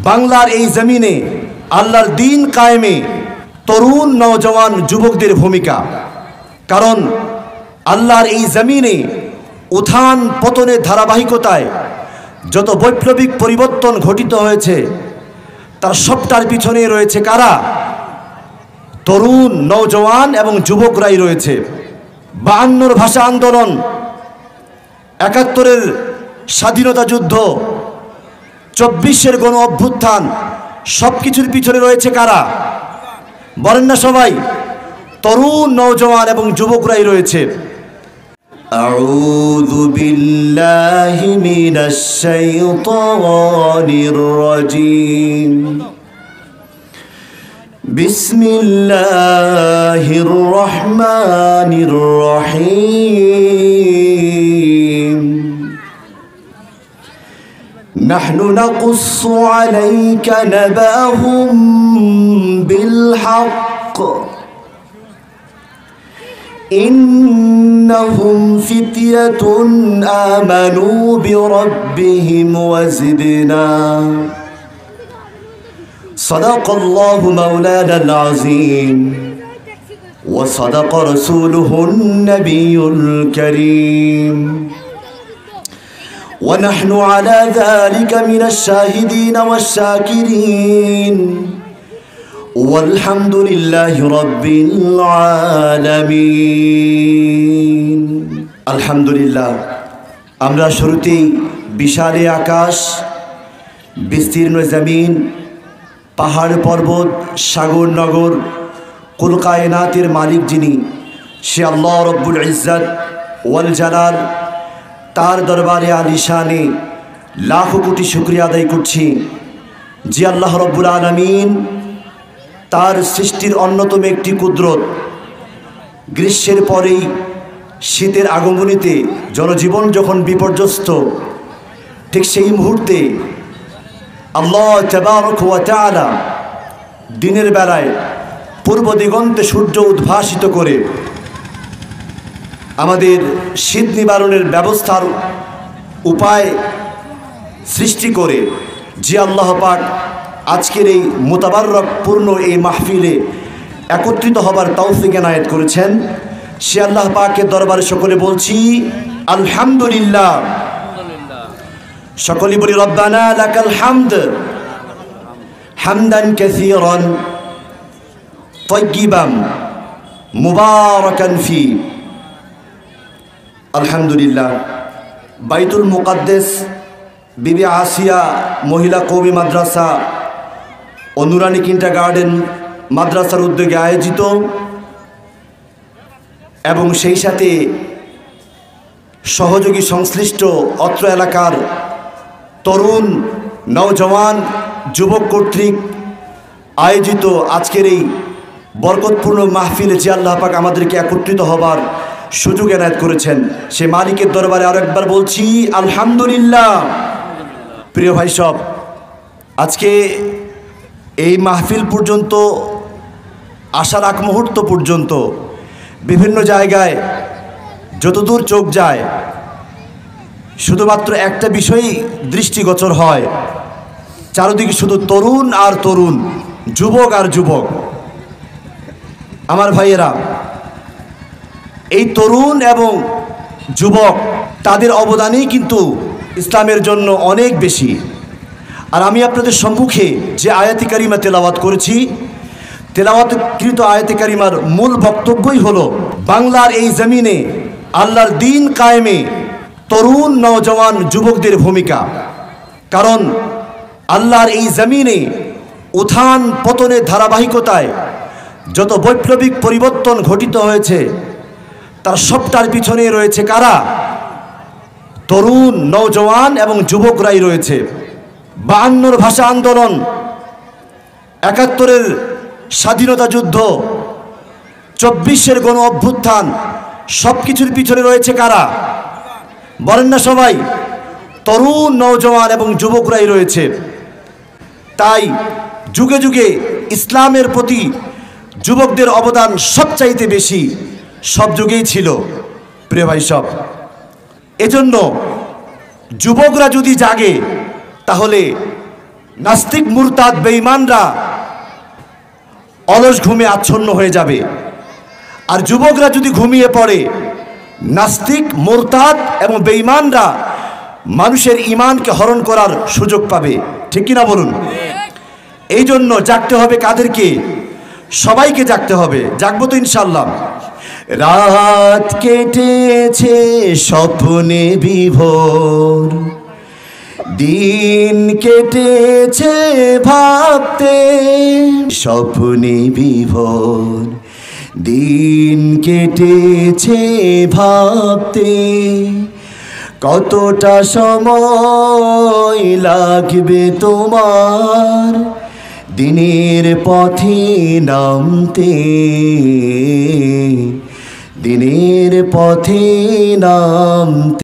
বাংলার এই জমিনে আল্লাহর দ্বীন কায়েমে তরুণ নওজওয়ান যুবকদের ভূমিকা। কারণ আল্লাহর এই জমিনে উত্থান পতনের ধারাবাহিকতায় যত বৈপ্লবিক পরিবর্তন ঘটিত হয়েছে তার সবটার পিছনে রয়েছে কারা? তরুণ নওজওয়ান এবং যুবকরাই রয়েছে। 52-র ভাষা আন্দোলন, ৭১-এর স্বাধীনতা যুদ্ধ, ২৪-এর গণ অভ্যুত্থান, সব কিছুর পিছনে রয়েছে কারা? বলেন না সবাই? তরুণ নওজওয়ান এবং যুবকরাই রয়েছে। আউযু বিল্লাহি মিনাশ শাইতানির রাজীম। বিসমিল্লাহির রহমানির রহিম। নাহনু নাকুসসু আলাইকা নাবাহুম বিল হক ইন্নাহুম ফিতয়াতুন আমানু বিরাব্বিহিম ওয়াজিদনাহুম সাদাকাল্লাহু মাওলানাল আযীম ওয়া সাদাকা রাসূলুহুন নাবিয়ুল কারীম ওয়া নাহনু আলা যালিকা মিনাশ শাহিদিন ওয়াশ শাকিরিন ওয়ালহামদুলিল্লাহি রাব্বিল আলামিন। আলহামদুলিল্লাহ। আমরা শুরুতেই বিশাল আকাশ, বিস্তীর্ণ জমিন, পাহাড় পর্বত, সাগর নগর, কুল কায়নাতের মালিক যিনি, সে আল্লাহ রব্বুল ইজ্জত ওয়াল জালাল, তার দরবারে আলিশানে লাখো কোটি শুকরিয়া আদায় করছি যে আল্লাহ রব্বুল আলামিন তার সৃষ্টির অন্যতম একটি কুদরত, গ্রীষ্মের পরেই শীতের আগমনীতে জনজীবন যখন বিপর্যস্ত, ঠিক সেই মুহূর্তে আল্লাহ তাবারক ওয়া তাআলা দিনের বেলায় পূর্ব দিগন্তে সূর্য উদ্ভাসিত করে আমাদের শীত নিবারণের ব্যবস্থার উপায় সৃষ্টি করে যে আল্লাহ পাক আজকের এই মুতাবাররক পূর্ণ এই মাহফিলে একত্রিত হবার তৌফিক এনায়েত করেছেন, সে আল্লাহ পাকের দরবারে সকলে বলছি আলহামদুলিল্লাহ। সকলে বলি রব্বানা লাকাল হামদ হামদান কাসীরান তাইয়্যিবান মুবারাকান ফি। আলহামদুলিল্লাহ। বাইতুল মুকাদ্দাস বিবি আসিয়া মহিলা কওমি মাদ্রাসা ও নুরানি কিন্ডারগার্টেন মাদ্রাসার উদ্যোগে আয়োজিত এবং সেই সাথে সহযোগী সংশ্লিষ্ট অত্র এলাকার তরুণ নওজওয়ান যুবক কর্তৃক আয়োজিত আজকের এই বরকতপূর্ণ মাহফিলে যে আল্লাহ পাক আমাদেরকে একত্রিত হবার সুযোগ এনায়েত করেছেন, সে মালিকের দরবারে আরেকবার বলছি আলহামদুলিল্লাহ। প্রিয় ভাই সব, আজকে এই মাহফিল পর্যন্ত আসার আগ মুহূর্ত পর্যন্ত বিভিন্ন জায়গায় যতদূর চোখ যায় শুধুমাত্র একটা বিষয়ই দৃষ্টিগোচর হয়, চারদিকে শুধু তরুণ আর তরুণ, যুবক আর যুবক। আমার ভাইয়েরা, এই তরুণ এবং যুবক তাদের অবদানই কিন্তু ইসলামের জন্য অনেক বেশি। আর আমি আপনাদের সম্মুখে যে আয়াতে কারিমা তেলাওয়াত করেছি, তেলাওয়াতকৃত আয়াতে কারিমার মূল বক্তব্যই হলো বাংলার এই জমিনে আল্লাহর দ্বীন কায়েমে তরুণ নওজওয়ান যুবকদের ভূমিকা। কারণ আল্লাহর এই জমিনে উত্থান পতনের ধারাবাহিকতায় যত বৈপ্লবিক পরিবর্তন ঘটিত হয়েছে তার সবটার পিছনে রয়েছে কারা? তরুণ নওজওয়ান এবং যুবকরাই রয়েছে। 52-র ভাষা আন্দোলন, ৭১-এর স্বাধীনতা যুদ্ধ, ২৪-এর গণ অভ্যুত্থান, সব কিছুর পিছনে রয়েছে কারা? বলেন না সবাই? তরুণ নওজওয়ান এবং যুবকরাই রয়েছে। তাই যুগে যুগে ইসলামের প্রতি যুবকদের অবদান সবচাইতে বেশি, সব যুগেই ছিল। প্রিয় ভাই সব, এজন্য যুবকরা যদি জাগে তাহলে নাস্তিক মুরতাদ বেঈমানরা অলস ঘুমে আচ্ছন্ন হয়ে যাবে। আর যুবকরা যদি ঘুমিয়ে পড়ে, নাস্তিক মুরতাদ এবং বেঈমানরা মানুষের ঈমানকে হরণ করার সুযোগ পাবে। ঠিক কিনা বলুন? এই জন্য জাগতে হবে কাদেরকে? সবাইকে জাগতে হবে। জাগবো তো ইনশাআল্লাহ। রাত কেটেছে স্বপ্নে বিভোর, দিন কেটেছে ভাবতে, স্বপ্নে বিভোর, দিন কেটেছে ভাবতে, কতটা সময় লাগবে তোমার দিনের পথে নামতে, দিনের পথে নামতে।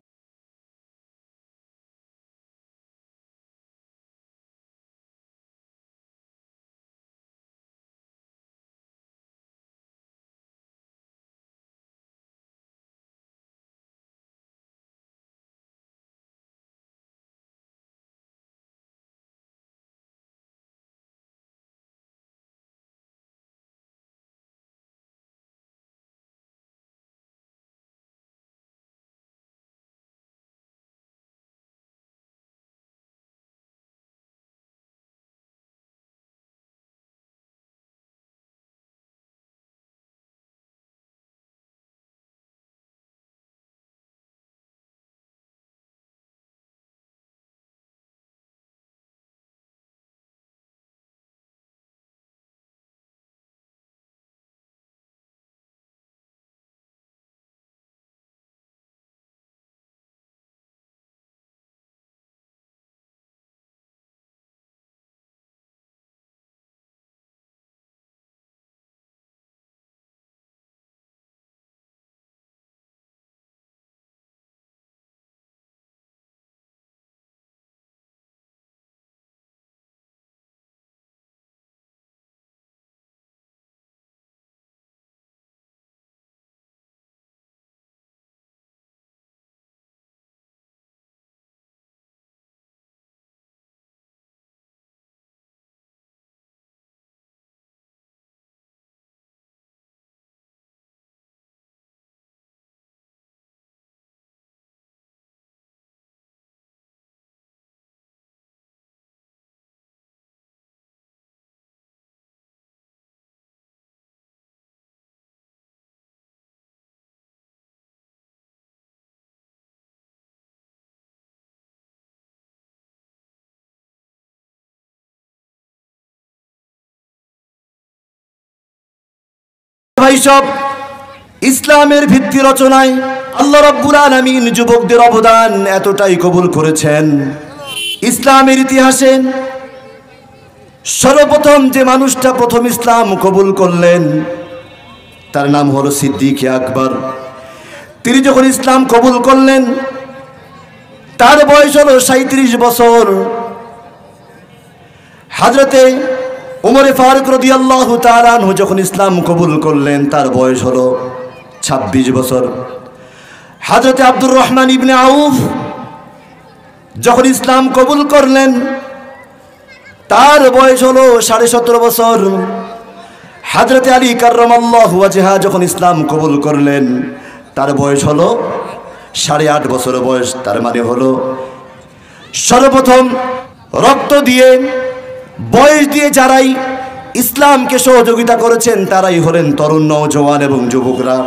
ভাই সব, ইসলামের ভিত্তি রচনায় আল্লাহ রাব্বুল আলামিন যুবকদের অবদান এতটাই কবুল করেছেন। ইসলামের ইতিহাসে সর্বপ্রথম যে মানুষটা প্রথম ইসলাম কবুল করলেন তার নাম হলো সিদ্দিক আকবর। তিনি যখন ইসলাম কবুল করলেন তার বয়স হলো 37 বছর। হযরতে উমর ফারুক রাদিয়াল্লাহু তাআলা আনহু যখন ইসলাম কবুল করলেন তার বয়স হলো 26 বছর। হযরতে আব্দুর রহমান ইবনে আউফ যখন ইসলাম কবুল করলেন তার বয়স হলো 17.5 বছর। হযরতে আলী কাররামাল্লাহু ওয়াজহা যখন ইসলাম কবুল করলেন তার বয়স হলো 8.5 বছর বয়স। তার মানে হলো সর্বপ্রথম রক্ত দিয়ে বয়স দিয়ে যারাই ইসলামকে সহযোগিতা করেছেন তারাই হলেন তরুণ, নওজওয়ান এবং যুবকরা।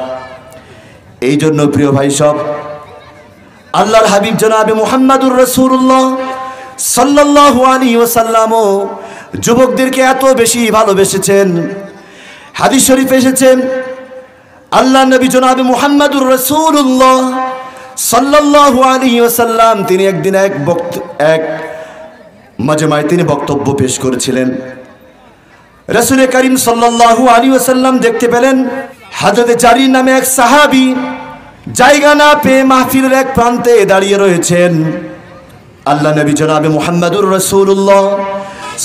এই জন্য প্রিয় ভাই সব, আল্লাহর হাবিব জনাবে মুহাম্মাদুর রাসূলুল্লাহ সাল্লাল্লাহু আলাইহি ওয়াসাল্লাম যুবকদেরকে এত বেশি ভালোবেসেছেন। হাদিস শরীফ এসেছেন আল্লাহ নবী জনাবে মুহাম্মাদুর রাসূলুল্লাহ সাল্লাল্লাহু আলাইহি ওয়াসাল্লাম তিনি একদিন এক মাজমায় তিনি বক্তব্য পেশ করেছিলেন। রাসূল করিম সাল্লাল্লাহু আলাইহি ওয়াসাল্লাম দেখতে পেলেন হযরত জারির নামে এক সাহাবী জায়গা না পেয়ে মাহফিলের এক প্রান্তে দাঁড়িয়ে রয়েছেন। আল্লাহ নবী জনাবে মুহাম্মাদুর রাসূলুল্লাহ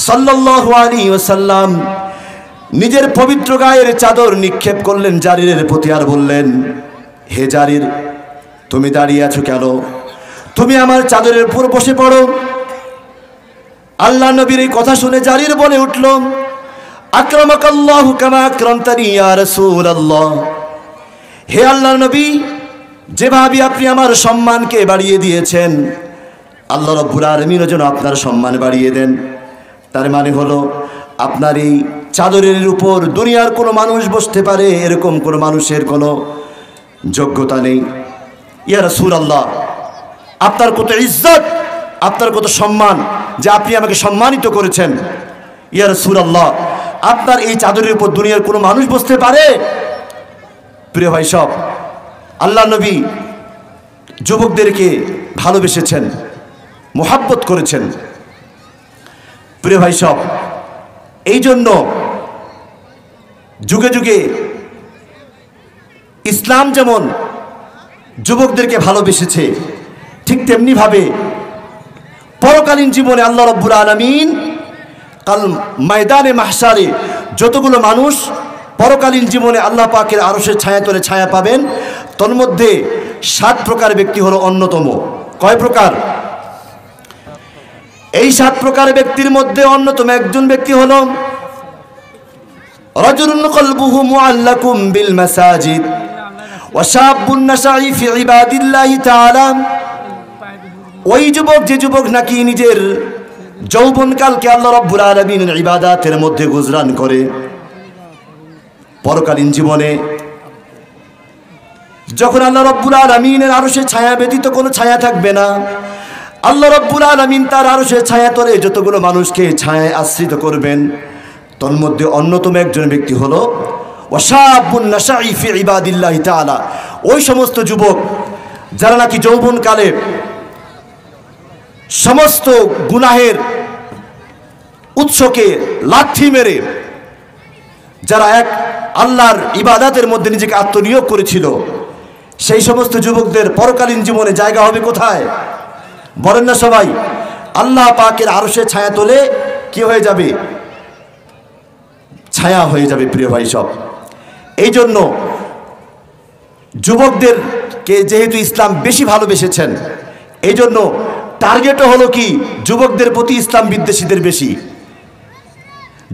সাল্লাল্লাহু আলাইহি ওয়াসাল্লাম নিজের পবিত্র গায়ের চাদর নিক্ষেপ করলেন জারিরের প্রতি আর বললেন, হে জারির, তুমি দাঁড়িয়ে আছো কেন? তুমি আমার চাদরের উপর বসে পড়ো। আল্লাহ নবীর এই কথা শুনে জারির বলে উঠল, আকরামাকাল্লাহু কামা আকরামতানি ইয়া রাসূলুল্লাহ। হে আল্লাহর নবী, যেভাবে আপনি আমার সম্মানকে বাড়িয়ে দিয়েছেন, আল্লাহ রাব্বুল আলামিনও যেন আপনার সম্মান বাড়িয়ে দেন। তার মানে হলো, আপনার এই চাদরের উপর দুনিয়ার কোনো মানুষ বসতে পারে এরকম কোনো মানুষের কোনো যোগ্যতা নেই। ইয়া রাসূলুল্লাহ, আপনার কত ইজ্জত, আপনার কত সম্মান যে আপনি আমাকে সম্মানিত করেছেন। ইয়া রাসূলুল্লাহ, আপনার এই চাদরের উপর দুনিয়ার কোনো মানুষ বসতে পারে? প্রিয় ভাই সব, আল্লাহ নবী যুবকদেরকে ভালোবেসেছেন, মোহাব্বত করেছেন। প্রিয় ভাই সব, এই জন্য যুগে যুগে ইসলাম যেমন যুবকদেরকে ভালোবেসেছে, ঠিক তেমনিভাবে পরকালীন জীবনে আল্লাহ রাব্বুল আলামিন কাল ময়দানে মাহশারে যতগুলো মানুষ পরকালীন জীবনে আল্লাহ পাকের আরশের ছায়াতলে ছায়া পাবেন, তন্মধ্যে 7 প্রকার ব্যক্তি হলো অন্যতম। কয় প্রকার? এই 7 প্রকার ব্যক্তির মধ্যে অন্যতম একজন ব্যক্তি হলো রাজুলুন কলবুহু মুআল্লাকুম বিল মাসাজিদ ওয়া শাবুন নাশাই ফি ইবাদিল্লাহি তাআলা। ওই যুবক, যে যুবক নাকি নিজের যৌবনকালকে আল্লাহ রাব্বুল আলামিনের ইবাদাতের মধ্যে গুজরান করে, পরকালীন জীবনে যখন আল্লাহ রাব্বুল আলামিনের আরশের ছায়া ব্যতীত কোনো ছায়া থাকবে না, আল্লাহ রাব্বুল আলামিন তার আরশের ছায়া তলে যতগুলো মানুষকে ছায়ায় আশ্রিত করবেন, তন্মধ্যে অন্যতম একজন ব্যক্তি হলো ওয়াশাবুন নাশাই ফি ইবাদিল্লাহি তাআলা। ওই সমস্ত যুবক যারা নাকি যৌবনকালে সমস্ত গুনাহের উৎসকে লাথি মেরে যারা এক আল্লাহর ইবাদতের মধ্যে নিজেকে আত্মনিয়োগ করেছিল, সেই সমস্ত যুবকদের পরকালীন জীবনে জায়গা হবে কোথায়? বলেন না সবাই? আল্লাহ পাকের আরশের ছায়া তোলে কি হয়ে যাবে? ছায়া হয়ে যাবে। প্রিয় ভাই সব, এই জন্য যুবকদেরকে যেহেতু ইসলাম বেশি ভালোবেসেছেন, এই জন্য টার্গেটও হলো কি? যুবকদের প্রতি ইসলাম বিদ্বেষীদের বেশি।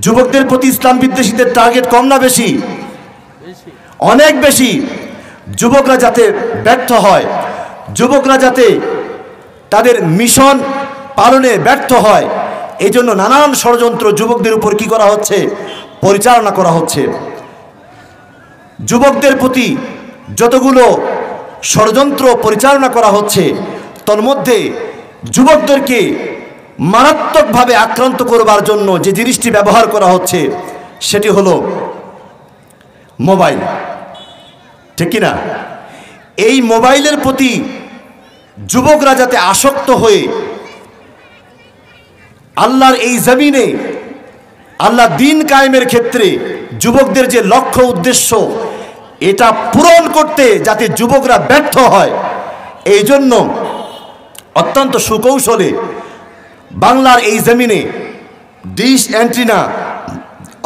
যুবকদের প্রতি ইসলাম বিদ্বেষীদের টার্গেট কম না বেশি? অনেক বেশি। যুবকরা যাতে ব্যর্থ হয়, যুবকরা যাতে তাদের মিশন পালনে ব্যর্থ হয়, এই জন্য নানান ষড়যন্ত্র যুবকদের উপর কি করা হচ্ছে? পরিচালনা করা হচ্ছে। যুবকদের প্রতি যতগুলো ষড়যন্ত্র পরিচালনা করা হচ্ছে, তন্মধ্যে যুবকদেরকে মারাত্মকভাবে আক্রান্ত করবার জন্য যে জিনিসটি ব্যবহার করা হচ্ছে সেটি হলো মোবাইল। ঠিক কিনা? এই মোবাইলের প্রতি যুবকরা যাতে আসক্ত হয়ে আল্লাহর এই জমিনে আল্লাহ দ্বীন কায়েমের ক্ষেত্রে যুবকদের যে লক্ষ্য উদ্দেশ্য, এটা পূরণ করতে যাতে যুবকরা ব্যর্থ হয়, এই জন্য অত্যন্ত সুকৌশলে বাংলার এই জমিনে ডিশ অ্যান্টিনা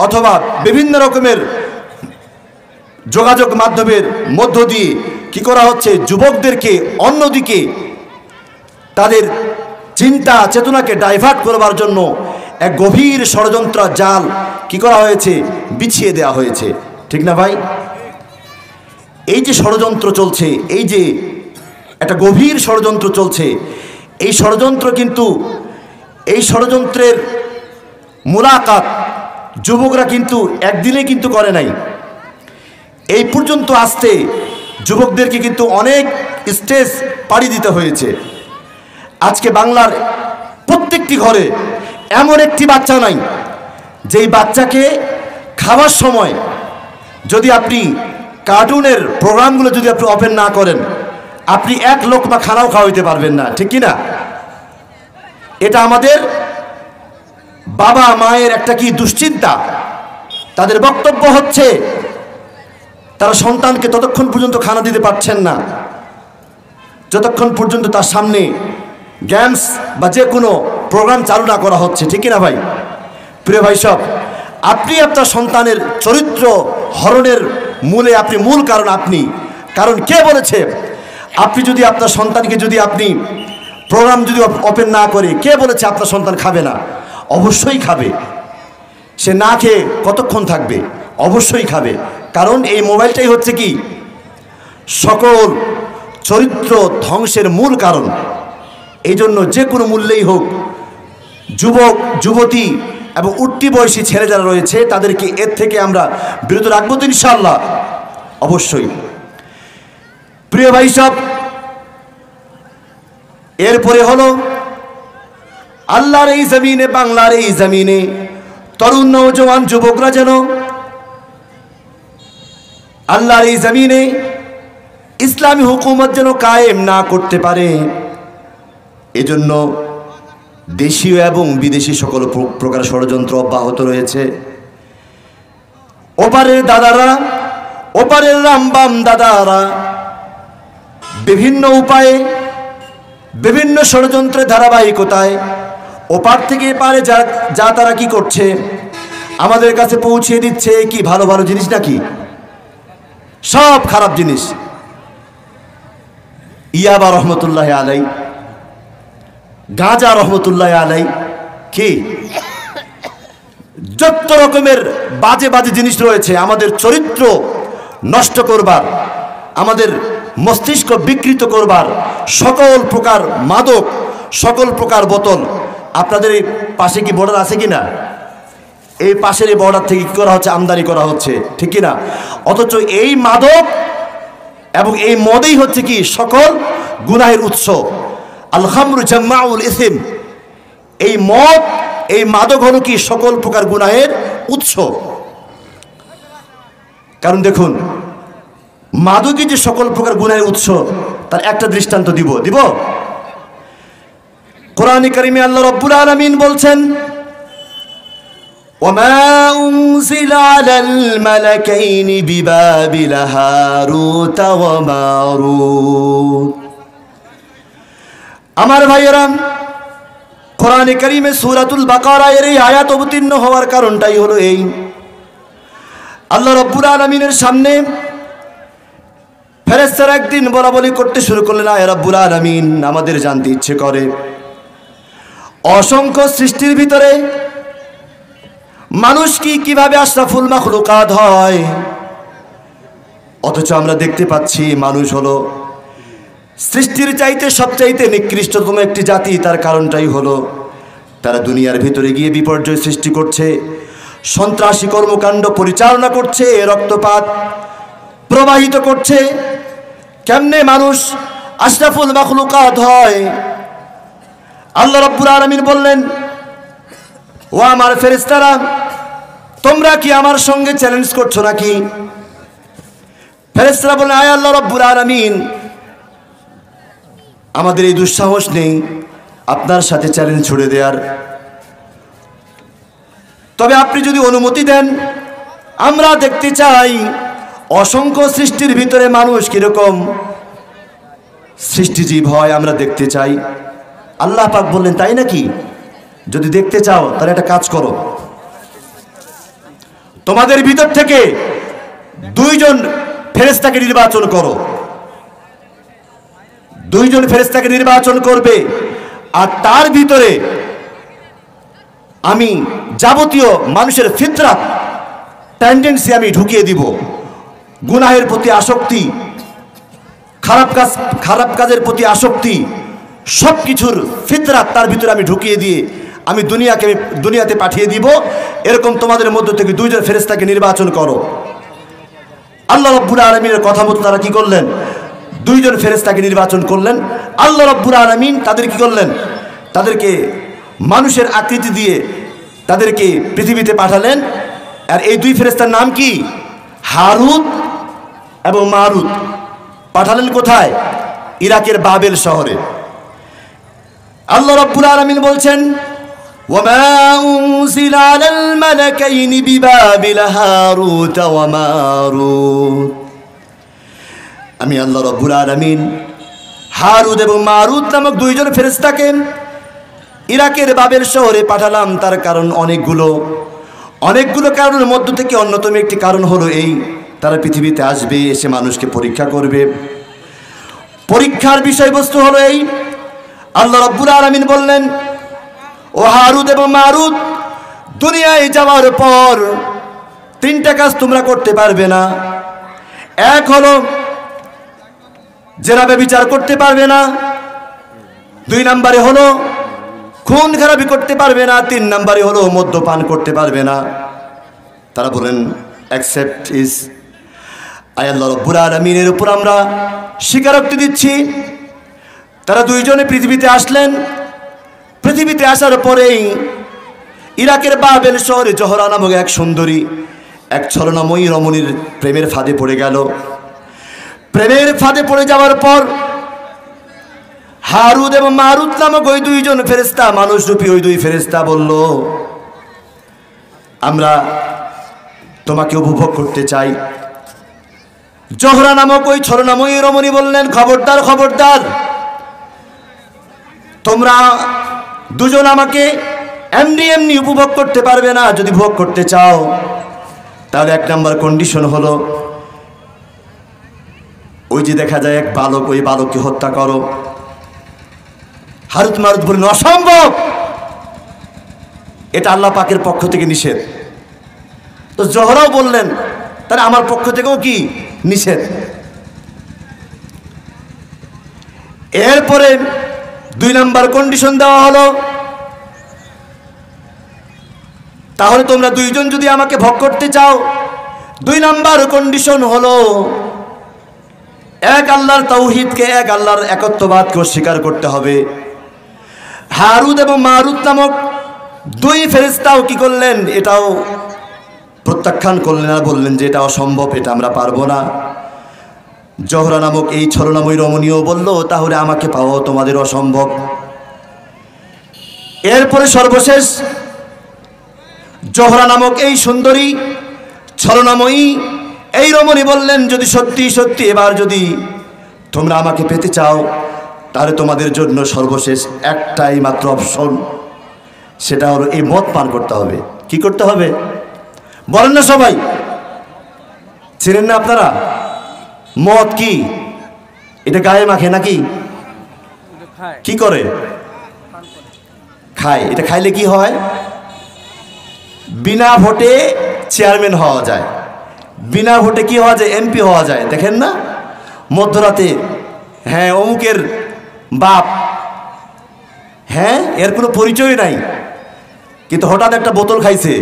অথবা বিভিন্ন রকমের যোগাযোগ মাধ্যমের মধ্য দিয়ে কি করা হচ্ছে? যুবকদেরকে অন্যদিকে তাদের চিন্তা চেতনাকে ডাইভার্ট করবার জন্য এক গভীর ষড়যন্ত্র জাল কি করা হয়েছে? বিছিয়ে দেওয়া হয়েছে। ঠিক না ভাই? এই যে ষড়যন্ত্র চলছে, এই যে একটা গভীর ষড়যন্ত্র চলছে, এই ষড়যন্ত্র কিন্তু এই ষড়যন্ত্রের মুলাকাত যুবকরা কিন্তু একদিনে কিন্তু করে নাই। এই পর্যন্ত আসতে যুবকদেরকে কিন্তু অনেক স্টেজ পাড়ি দিতে হয়েছে। আজকে বাংলার প্রত্যেকটি ঘরে এমন একটি বাচ্চা নাই যেই বাচ্চাকে খাওয়ার সময় যদি আপনি কার্টুনের প্রোগ্রামগুলো যদি আপনি ওপেন না করেন, আপনি এক লোকমা খানাও খাওয়াইতে পারবেন না। ঠিক কিনা? এটা আমাদের বাবা মায়ের একটা কি দুশ্চিন্তা। তাদের বক্তব্য হচ্ছে তারা সন্তানকে ততক্ষণ পর্যন্ত খানা দিতে পারছেন না যতক্ষণ পর্যন্ত তার সামনে গেমস বা যে কোনো প্রোগ্রাম চালু না করা হচ্ছে। ঠিক কিনা ভাই? প্রিয় ভাই সব, আপনি আপনার সন্তানের চরিত্র হরণের মূলে আপনি মূল কারণ আপনি। কারণ কে বলেছে? আপনি যদি আপনার সন্তানকে যদি আপনি প্রোগ্রাম যদি ওপেন না করে, কে বলেছে আপনার সন্তান খাবে না? অবশ্যই খাবে। সে না খেয়ে কতক্ষণ থাকবে? অবশ্যই খাবে। কারণ এই মোবাইলটাই হচ্ছে কি সকল চরিত্র ধ্বংসের মূল কারণ। এই জন্য যে কোনো মূল্যেই হোক যুবক যুবতী এবং উঠতি বয়সী ছেলে যারা রয়েছে তাদেরকে এর থেকে আমরা বিরত রাখবো তো ইনশাআল্লাহ, অবশ্যই। প্রিয় ভাই সব, এরপরে হলো আল্লাহর এই জমিনে, বাংলার এই জমিনে তরুণ নওজওয়ান যুবকরা যেন আল্লাহর এই জমিনে ইসলামী হুকুমত যেন কায়েম না করতে পারে, এজন্য দেশীয় এবং বিদেশি সকল প্রকার ষড়যন্ত্র অব্যাহত রয়েছে। ওপারের দাদারা, ওপারের রামবাম দাদারা বিভিন্ন উপায়ে, বিভিন্ন ষড়যন্ত্রের ধারাবাহিকতায় ওপার থেকে এপারে যা তারা কি করছে আমাদের কাছে পৌঁছে দিচ্ছে কি ভালো ভালো জিনিস নাকি সব খারাপ জিনিস। ইয়াবা রহমতুল্লাহ আলাই, গাঁজা রহমতুল্লাহ আলাই, কি যত রকমের বাজে বাজে জিনিস রয়েছে আমাদের চরিত্র নষ্ট করবার, আমাদের মস্তিষ্ক বিকৃত করবার সকল প্রকার মাদক, সকল প্রকার বোতল। আপনাদের এই পাশে কি বর্ডার আছে কি না? এই পাশের এই বর্ডার থেকে কি করা হচ্ছে? আমদানি করা হচ্ছে, ঠিক কি না? অথচ এই মাদক এবং এই মদেই হচ্ছে কি সকল গুনাহের উৎস। আল খামরু জাম্মাউল ইসম, এই মদ, এই মাদক হলো কি সকল প্রকার গুনাহের উৎস। কারণ দেখুন, মাদকই যে সকল প্রকার গুনাহের উৎস তার একটা দৃষ্টান্ত দিব। কোরআনে কারিমে আল্লাহ রাব্বুল আলামিন বলছেন, ওয়ামা উনজিলা আলাল মালাকাইনি বিবাবিল হারুত ওয়া মারুত। আমার ভাইয়েরা, কোরআনে কারিমে সূরাতুল বাকারা এর এই আয়াত অবতীর্ণ হওয়ার কারণটাই হলো এই, আল্লাহ রাব্বুল আলামিনের সামনে ফেরেশতারা একদিন বলাবলি করতে শুরু করলেন, আয় রাব্বুল আলামিন, আমাদের জানতে ইচ্ছে করে অসংখ্য সৃষ্টির ভিতরে মানুষ কি কিভাবে আশরাফুল মাখলুকাত হয়, অথচ আমরা দেখতে পাচ্ছি মানুষ হলো সৃষ্টির চাইতে সবচাইতে নিকৃষ্টতম একটি জাতি। তার কারণটাই হলো তারা দুনিয়ার ভিতরে গিয়ে বিপর্যয় সৃষ্টি করছে, সন্ত্রাসী কর্মকাণ্ড পরিচালনা করছে, রক্তপাত প্রবাহিত করছে। কেমনে মানুষ আশরাফুল মাখলুকাত হয়? আল্লাহ রাব্বুল আলামিন বললেন, ও আমার ফেরেশতারা, তোমরা কি আমার সঙ্গে চ্যালেঞ্জ করছো নাকি? ফেরেশতারা বললেন, আয় আল্লাহ রাব্বুল আলামিন, আমাদের এই দুঃসাহস নেই আপনার সাথে চ্যালেঞ্জ ছুড়ে দেওয়ার, তবে আপনি যদি অনুমতি দেন আমরা দেখতে চাই অসংখ্য সৃষ্টির ভিতরে মানুষ কিরকম সৃষ্টিজীব হয়, আমরা দেখতে চাই। আল্লাহ পাক বললেন, তাই নাকি? যদি দেখতে চাও তাহলে একটা কাজ করো, তোমাদের ভিতর থেকে 2 জন ফেরেশতাকে নির্বাচন করো। 2 জন ফেরেশতাকে নির্বাচন করবে, আর তার ভিতরে আমি যাবতীয় মানুষের ফিতরাত টেন্ডেন্সি আমি ঢুকিয়ে দিব। গুনাহের প্রতি আসক্তি, খারাপ কাজের প্রতি আসক্তি, সব কিছুর ফিতরাত তার ভিতরে আমি ঢুকিয়ে দিয়ে আমি দুনিয়াতে পাঠিয়ে দিব। এরকম তোমাদের মধ্য থেকে 2 জন ফেরেশতাকে নির্বাচন করো। আল্লাহ রাব্বুল আলামিনের কথা মতো তারা কি করলেন? 2 জন ফেরেশতাকে নির্বাচন করলেন। আল্লাহ রাব্বুল আলামিন তাদের কি করলেন? তাদেরকে মানুষের আকৃতি দিয়ে তাদেরকে পৃথিবীতে পাঠালেন। আর এই 2 ফেরেশতার নাম কি? হারুত এবং মারুত। পাঠালেন কোথায়? ইরাকের বাবেল শহরে। আল্লাহ রাব্বুল আলামিন বলছেন, ওয়ামা উনজিলা আলাল মালাকাইনি বিবাবিল হারুত ওয়া মারুত। আমি আল্লাহ রাব্বুল আলামিন হারুত এবং মারুত নামক 2 জন ফেরেশতাকে ইরাকের বাবেল শহরে পাঠালাম। তার কারণ অনেকগুলো কারণের মধ্য থেকে অন্যতম একটি কারণ হলো এই, তারা পৃথিবীতে আসবে, এসে মানুষকে পরীক্ষা করবে। পরীক্ষার বিষয়বস্তু হলো এই, আল্লাহ রাব্বুল আলামিন বললেন, ও হারুত এবং মারুত, দুনিয়ায় যাওয়ার পর তিনটা কাজ তোমরা করতে পারবে না। এক হলো জেনা ব্যভিচার করতে পারবে না, 2 নম্বরে হলো খুন খারাপি করতে পারবে না, 3 নম্বরে হলো মদ্যপান করতে পারবে না। তারা বলেন অ্যাকসেপ্ট ইজ। আল্লাহ রাব্বুল আলামিনের উপর আমরা স্বীকারোক্তি দিচ্ছি। তারা দুইজনে পৃথিবীতে আসলেন। পৃথিবীতে আসার পরেই ইরাকের বাবেল শহরে জোহরা নামক এক সুন্দরী, এক ছলনাময়ী রমণীর প্রেমের ফাঁদে পড়ে গেল। প্রেমের ফাঁদে পড়ে যাওয়ার পর হারুত এবং মারুত নামক ওই দুইজন ফেরেশতা, মানুষরূপী ওই দুই ফেরেশতা বলল, আমরা তোমাকে উপভোগ করতে চাই। জোহরা নামক ওই ছলনাময়ী রমণী বললেন, খবরদার খবরদার, তোমরা দুজন আমাকে এমনি এমনি উপভোগ করতে পারবে না। যদি ভোগ করতে চাও তাহলে 1 নম্বর কন্ডিশন হলো ওই যে দেখা যায় এক বালক, ওই বালককে হত্যা করো। হারুত মারুত বললেন, অসম্ভব, এটা আল্লাহ পাকের পক্ষ থেকে নিষেধ। তো জোহরাও বললেন, তাহলে আমার পক্ষ থেকেও কি নিষেধ। এরপরে 2 নম্বর কন্ডিশন দেওয়া হলো, তাহলে তোমরা দুইজন যদি আমাকে ভোগ করতে চাও, 2 নম্বর কন্ডিশন হলো এক আল্লাহর তাওহীদকে, এক আল্লাহর একত্ববাদকে অস্বীকার করতে হবে। হারুত এবং মারুত নামক 2 ফেরেশতাও কি করলেন, এটাও প্রত্যাখ্যান করলেন আর বললেন যে এটা অসম্ভব, এটা আমরা পারবো না। জোহরা নামক এই ছলনাময়ী রমণীও বলল, তাহলে আমাকে পাওয়া তোমাদের অসম্ভব। এরপরে সর্বশেষ জোহরা নামক এই সুন্দরী ছলনাময়ী এই রমণী বললেন, যদি সত্যি সত্যি এবার যদি তোমরা আমাকে পেতে চাও, তাহলে তোমাদের জন্য সর্বশেষ একটাই মাত্র অপশন, সেটা হলো এই মদ পান করতে হবে। কি করতে হবে বলেন না সবাই? চেনেন না আপনারা মদ কি? এটা গায়ে মাখে নাকি কি করে? খায়। এটা খাইলে কি হয়? বিনা ভোটে চেয়ারম্যান হওয়া যায়, বিনা ভোটে কি হওয়া যায়? এমপি হওয়া যায়। দেখেন না মধ্যরাতে, হ্যাঁ অমুকের বাপ, হ্যাঁ এর কোনো পরিচয় নাই, কিন্তু হঠাৎ একটা বোতল খাইছে।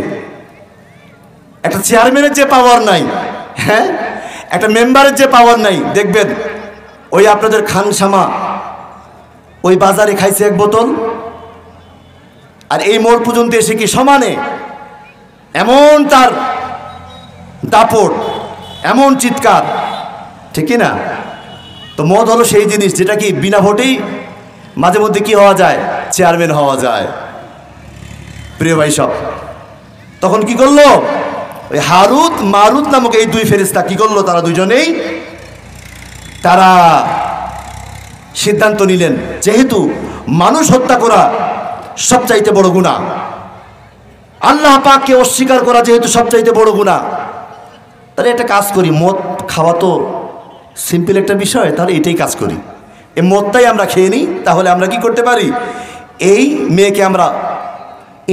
একটা চেয়ারম্যানের যে পাওয়ার নাই, হ্যাঁ একটা মেম্বারের যে পাওয়ার নাই, দেখবেন ওই আপনাদের খানসামা ওই বাজারে খাইছে 1 বোতল, আর এই মোড় পর্যন্ত এসে কি সমানে এমন তার দাপট, এমন চিৎকার, ঠিক না? তো মদ হলো সেই জিনিস যেটা কি বিনা ভোটেই মাঝে মধ্যে কি হওয়া যায়? চেয়ারম্যান হওয়া যায়। প্রিয় ভাই সব, তখন কি করলো ওই হারুত মারুত নামক এই 2 ফেরেশতা কি করলো? তারা দুজনেই তারা সিদ্ধান্ত নিলেন, যেহেতু মানুষ হত্যা করা সবচাইতে বড় গুনাহ, আল্লাহ পাককে অস্বীকার করা যেহেতু সবচাইতে বড় গুনাহ, তাহলে একটা কাজ করি, মদ খাওয়া তো সিম্পল একটা বিষয়, তাহলে এটাই কাজ করি, এই মদটাই আমরা খেয়ে নিই, তাহলে আমরা কি করতে পারি? এই মেয়েকে আমরা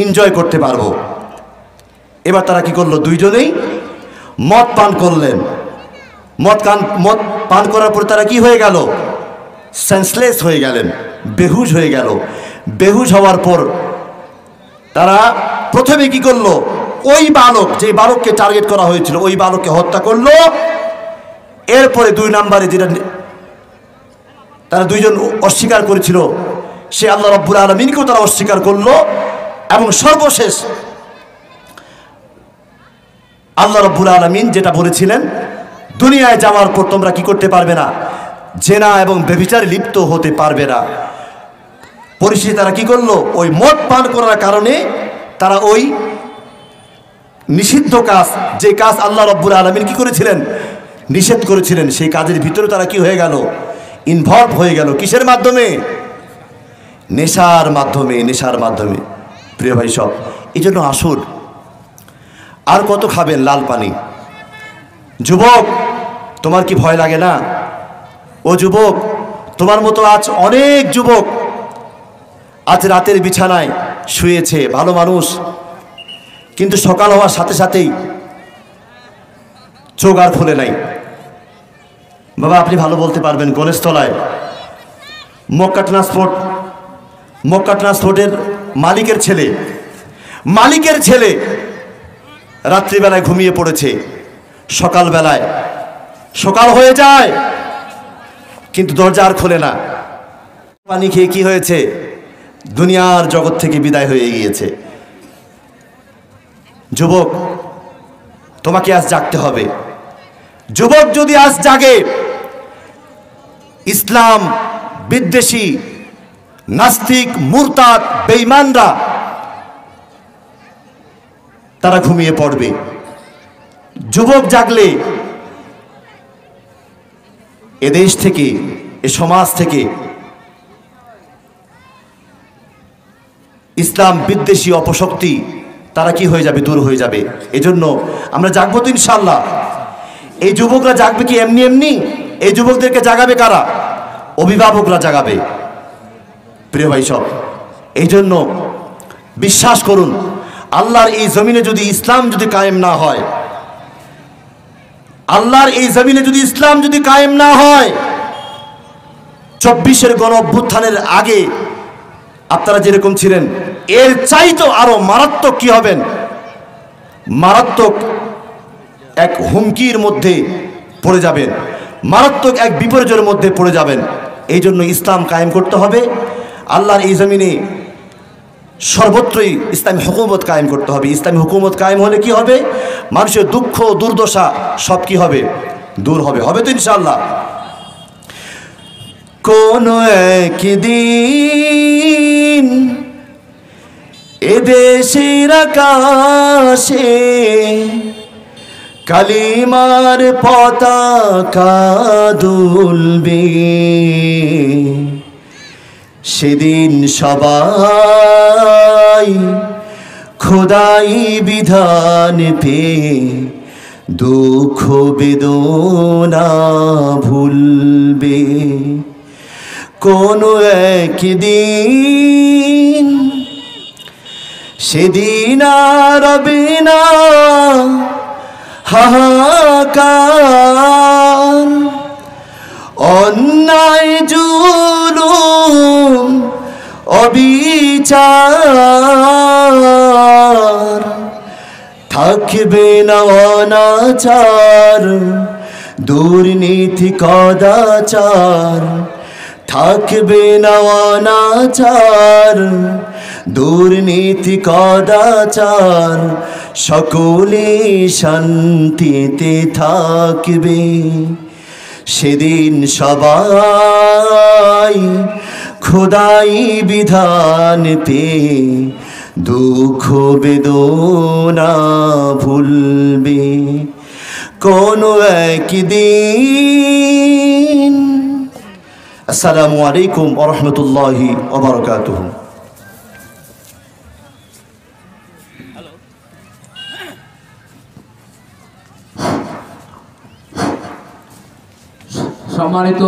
এনজয় করতে পারবো। এবার তারা কি করলো? দুইজনেই মদ পান করলেন। মদ পান করার পর তারা কি হয়ে গেল? সেন্সলেস হয়ে গেলেন, বেহুশ হয়ে গেল। বেহুশ হওয়ার পর তারা প্রথমে কি করলো? ওই বালক, যে বালককে টার্গেট করা হয়েছিল, ওই বালককে হত্যা করলো। এরপরে 2 নম্বরে যেটা তারা দুইজন অস্বীকার করেছিল, সে আল্লাহ রাব্বুল আলামিনকেও তারা অস্বীকার করলো। এবং সর্বশেষ আল্লাহ রাব্বুল আলামিন যেটা বলেছিলেন, দুনিয়ায় যাওয়ার পর তোমরা কি করতে পারবে না? জেনা এবং ব্যভিচারে লিপ্ত হতে পারবে না। পরিশেষে তারা কি করলো? ওই মদ পান করার কারণে তারা ওই নিষিদ্ধ কাজ, যে কাজ আল্লাহ রাব্বুল আলামিন কি করেছিলেন? নিষেধ করেছিলেন, সেই কাজের ভিতরে তারা কি হয়ে গেল? ইনভলভ হয়ে গেল। কিসের মাধ্যমে? নেশার মাধ্যমে, নেশার মাধ্যমে। প্রিয় ভাই সব, এই জন্য আসুন, আর কত খাবেন লাল পানি? যুবক, তোমার কি ভয় লাগে না? ও যুবক, তোমার মতো আজ অনেক যুবক আজ রাতের বিছানায় শুয়েছে, ভালো মানুষ, কিন্তু সকাল হওয়ার সাথে সাথেই চোখ আর খুলে নাই। বাবা আপনি ভালো বলতে পারবেন, গণেশতলায় মক্কা ট্রান্সপোর্টের মালিকের ছেলে রাত্রিবেলায় ঘুমিয়ে পড়েছে, সকাল হয়ে যায় কিন্তু দরজা আর খোলে না। পানি খেয়ে কি হয়েছে, দুনিয়ার জগৎ থেকে বিদায় হয়ে গিয়েছে। যুবক তোমাকে আজ জাগতে হবে। যুবক যদি আজ জাগে, ইসলাম বিদ্বেষী নাস্তিক মুরতাদ বেঈমানরা তারা ঘুমিয়ে পড়বে। যুবক জাগলে এ দেশ থেকে, এ সমাজ থেকে ইসলাম বিদ্বেষী অপশক্তি তারা কি হয়ে যাবে, দূর হয়ে যাবে। এজন্য আমরা জাগবো তো ইনশাআল্লাহ। এই যুবকরা জাগবে কি এমনি এমনি? এই যুবকদেরকে জাগাবে কারা? অভিভাবকরা জাগাবে। প্রিয় ভাই সব, এই জন্য বিশ্বাস করুন, আল্লাহর এই জমিনে যদি ইসলাম যদি কায়েম না হয়, আল্লাহর এই জমিনে যদি ইসলাম যদি কায়েম না হয়, 24-এর গণ অভ্যুত্থানের আগে আপনারা যেরকম ছিলেন এর চাইতো আরো মারাত্মক কি হবেন, মারাত্মক এক হুমকির মধ্যে পড়ে যাবেন, মারাত্মক এক বিপর্যয়ের মধ্যে পড়ে যাবেন। এই জন্য ইসলাম কায়েম করতে হবে। আল্লাহর এই জমিনে সর্বত্রই ইসলামী হুকুমত কায়েম করতে হবে। ইসলামী হুকুমত কায়েম হলে কি হবে? মানুষের দুঃখ দুর্দশা সব কি হবে, দূর হবে। হবে তো ইনশাআল্লাহ। কোন একদিন এদেশের আকাশে কালিমার পতাকা দুলবে, সেদিন সবাই খোদাই বিধান পেয়ে দুঃখ বেদনা ভুলবে। কোন একদিন সেদিন আর রবে না হাহাকার, অন্যায় জুলুম অবিচার, থাকবে না অনাচার দুর্নীতি কদাচার, থাকবে না অনাচার দুর্নীতি কদাচার, সকলে শান্তিতে থাকবে। সেদিন সবাই খোদাই বিধান পেয়ে দুঃখ বেদনা ভুলবে। কোন একদিন। আসসালামু আলাইকুম ওয়া রাহমাতুল্লাহি ওয়া বারাকাতুহু। সম্মানিত